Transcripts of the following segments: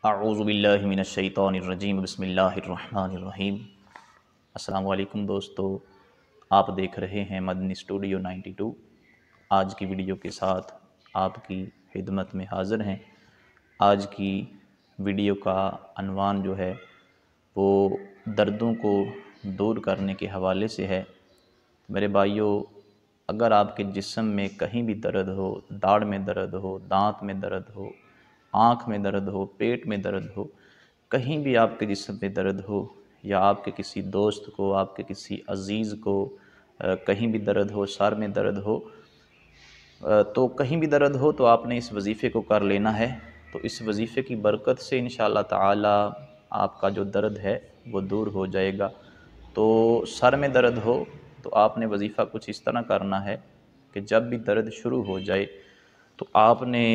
اعوذ باللہ من الشیطان الرجیم، بسم اللہ الرحمن الرحیم۔ السلام علیکم دوستو، آپ دیکھ رہے ہیں مدنی اسٹوڈیو 92۔ آج کی ویڈیو کے ساتھ آپ کی خدمت میں حاضر ہیں۔ آج کی ویڈیو کا عنوان جو ہے وہ دردوں کو دور کرنے کے حوالے سے ہے۔ میرے بھائیو، اگر آپ کے جسم میں کہیں بھی درد ہو، داڑھ میں درد ہو، دانت میں درد ہو، آنکھ میں درد ہو، پیٹ میں درد ہو، کہیں بھی آپ کے جسم میں درد ہو، یا آپ کے کسی دوست کو، آپ کے کسی عزیز کو کہیں بھی درد ہو، سر میں درد ہو، تو کہیں بھی درد ہو تو آپ نے اس وظیفے کو کر لینا ہے۔ تو اس وظیفے کی برکت سے انشاءاللہ تعالی آپ کا جو درد ہے وہ دور ہو جائے گا۔ تو سر میں درد ہو تو آپ نے وظیفہ کچھ اس طرح کرنا ہے کہ جب بھی درد شروع ہو جائے تو آپ نے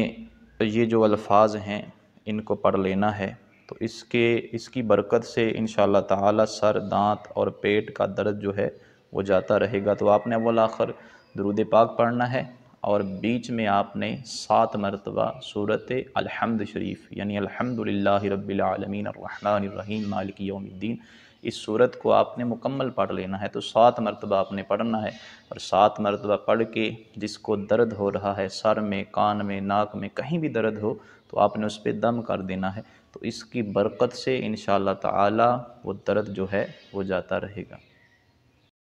یہ جو الفاظ ہیں ان کو پڑھ لینا ہے۔ تو اس کی برکت سے انشاءاللہ تعالی سر، دانت اور پیٹ کا درد جو ہے وہ جاتا رہے گا۔ تو آپ نے اول آخر درود پاک پڑھنا ہے، اور بیچ میں آپ نے 7 مرتبہ سورۃ الحمد شریف، یعنی الحمدللہ رب العالمین الرحمن الرحیم مالک یوم الدین، اس سورت کو آپ نے مکمل پڑھ لینا ہے۔ تو 7 مرتبہ آپ نے پڑھنا ہے، اور 7 مرتبہ پڑھ کے جس کو درد ہو رہا ہے، سر میں، کان میں، ناک میں، کہیں بھی درد ہو تو آپ نے اس پہ دم کر دینا ہے۔ تو اس کی برکت سے انشاءاللہ تعالی وہ درد جو ہے وہ جاتا رہے گا۔